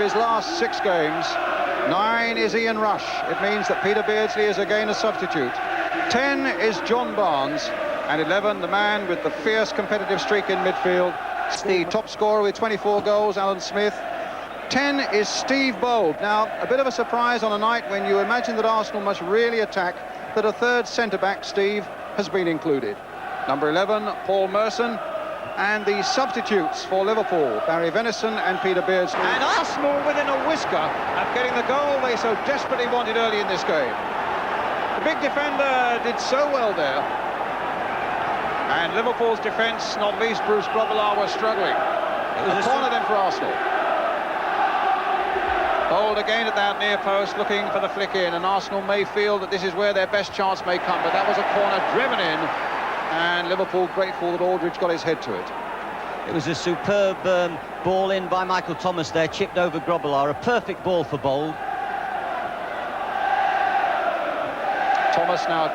His last 6 games, 9 is Ian Rush. It means that Peter Beardsley is again a substitute. 10 is John Barnes, and 11, the man with the fierce competitive streak in midfield, the top scorer with 24 goals, Alan Smith. 10 is Steve Bold. Now, a bit of a surprise on a night when you imagine that Arsenal must really attack, that a third centre-back, Steve, has been included. Number 11, Paul Merson, and the substitutes for Liverpool, Barry Venison and Peter Beardsley. And Arsenal within a whisker of getting the goal they so desperately wanted early in this game. The big defender did so well there. And Liverpool's defence, not least Bruce Grobbelaar, was struggling. It was a corner then for Arsenal. Bold again at that near post, looking for the flick in, and Arsenal may feel that this is where their best chance may come, but that was a corner driven in, and Liverpool grateful that Aldridge got his head to it. It was a superb ball in by Michael Thomas there, chipped over Grobbelaar, a perfect ball for Bold. Thomas now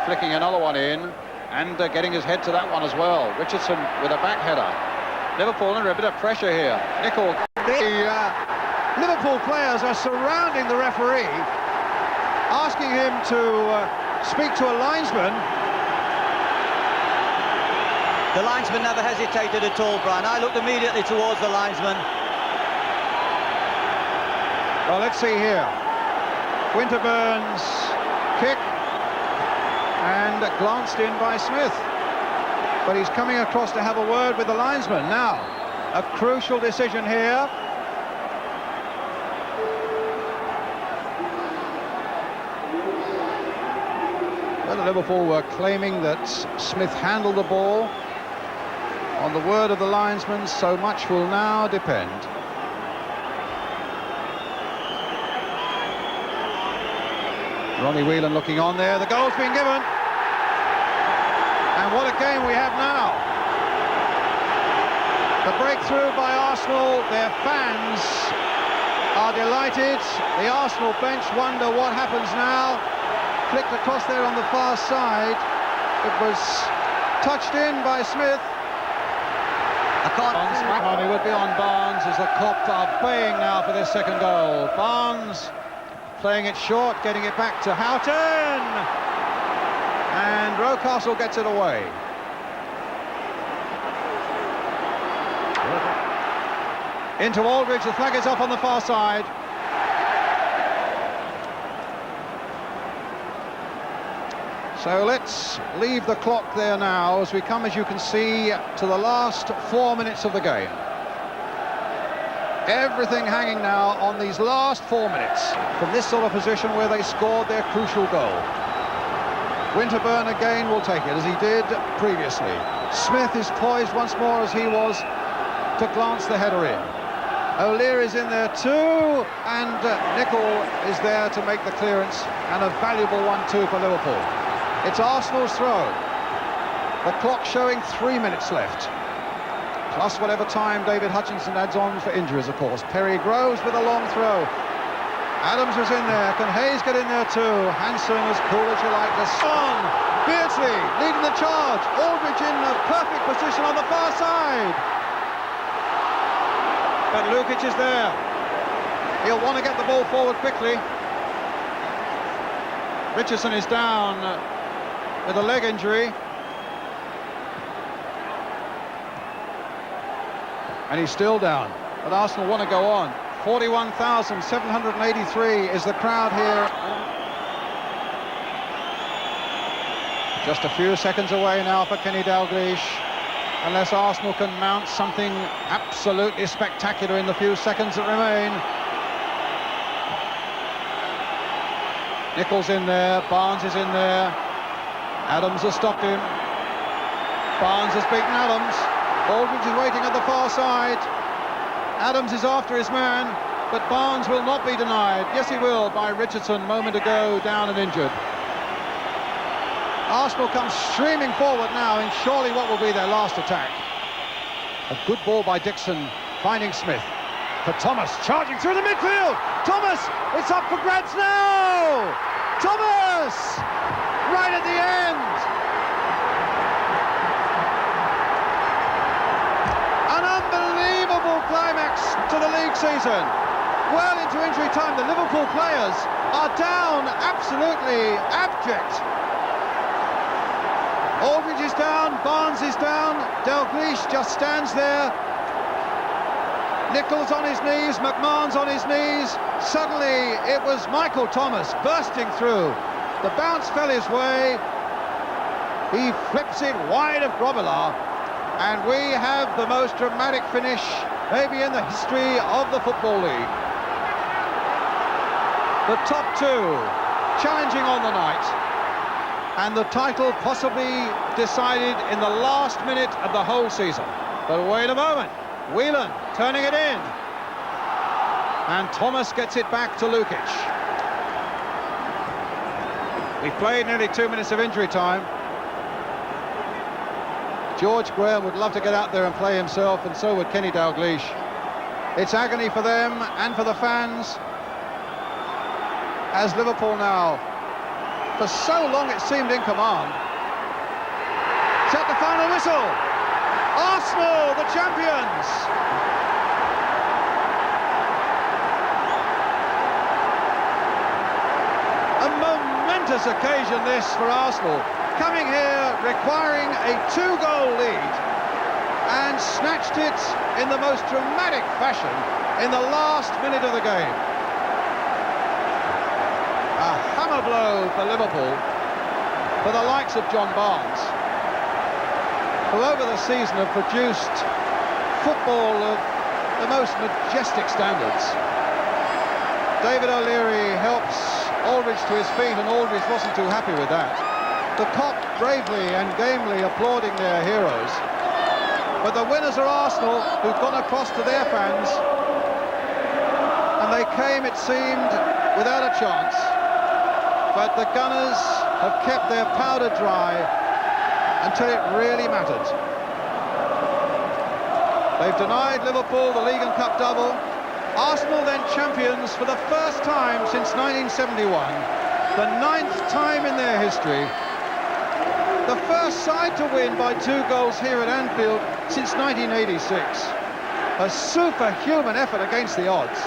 flicking another one in, and getting his head to that one as well. Richardson with a back header. Liverpool under a bit of pressure here. Nicol. Liverpool players are surrounding the referee, asking him to speak to a linesman. The linesman never hesitated at all, Brian. I looked immediately towards the linesman. Well, let's see here. Winterburn's kick, and glanced in by Smith. But he's coming across to have a word with the linesman. Now, a crucial decision here. Well, Liverpool were claiming that Smith handled the ball. On the word of the linesman, so much will now depend. Ronnie Whelan looking on there. The goal's been given. And what a game we have now. The breakthrough by Arsenal. Their fans are delighted. The Arsenal bench wonder what happens now. Flicked across there on the far side. It was touched in by Smith. Money would be on Barnes as the Cop are baying now for their second goal. Barnes playing it short, getting it back to Houghton. And Rocastle gets it away. Into Aldridge, the flag is up on the far side. So let's leave the clock there now as we come, as you can see, to the last 4 minutes of the game. Everything hanging now on these last 4 minutes from this sort of position where they scored their crucial goal. Winterburn again will take it, as he did previously. Smith is poised once more, as he was, to glance the header in. O'Leary is in there too, and Nicol is there to make the clearance, and a valuable one too for Liverpool. It's Arsenal's throw. The clock showing 3 minutes left. Plus whatever time David Hutchinson adds on for injuries, of course. Perry Groves with a long throw. Adams was in there. Can Hayes get in there too? Hanson as cool as you like. The Son. Beardsley leading the charge. Aldridge in a perfect position on the far side. But Lukic is there. He'll want to get the ball forward quickly. Richardson is down with a leg injury. And he's still down. But Arsenal want to go on. 41,783 is the crowd here. Just a few seconds away now for Kenny Dalglish. Unless Arsenal can mount something absolutely spectacular in the few seconds that remain. Nichols in there, Barnes is in there. Adams has stopped him. Barnes has beaten Adams. Aldridge is waiting at the far side. Adams is after his man, but Barnes will not be denied. Yes, he will, by Richardson a moment ago, down and injured. Arsenal comes streaming forward now in surely what will be their last attack. A good ball by Dixon, finding Smith. For Thomas, charging through the midfield. Thomas, it's up for grabs now. Thomas, right at the end. An unbelievable climax to the league season. well into injury time. The Liverpool players are down, absolutely abject. Aldridge is down, Barnes is down, Dalglish just stands there. Nichols on his knees, McMahon's on his knees. Suddenly it was Michael Thomas bursting through. The bounce fell his way. He flips it wide of Grobbelaar, and we have the most dramatic finish maybe in the history of the Football League. The top two challenging on the night, and the title possibly decided in the last minute of the whole season. But wait a moment, Whelan turning it in, and Thomas gets it back to Lukic. We've played nearly 2 minutes of injury time. George Graham would love to get out there and play himself, and so would Kenny Dalglish. It's agony for them and for the fans, as Liverpool now, for so long it seemed in command, set the final whistle. Arsenal, the champions. A momentous occasion this for Arsenal, coming here requiring a 2-goal lead, and snatched it in the most dramatic fashion in the last minute of the game. A hammer blow for Liverpool, for the likes of John Barnes, who over the season have produced football of the most majestic standards. David O'Leary helps Aldridge to his feet, and Aldridge wasn't too happy with that. The Kop bravely and gamely applauding their heroes. But the winners are Arsenal, who've gone across to their fans, and they came, it seemed, without a chance. But the Gunners have kept their powder dry until it really mattered. They've denied Liverpool the League and Cup double. Arsenal then champions for the first time since 1971, the 9th time in their history. The first side to win by 2 goals here at Anfield since 1986. A superhuman effort against the odds,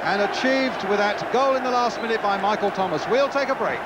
and achieved with that goal in the last minute by Michael Thomas. We'll take a break.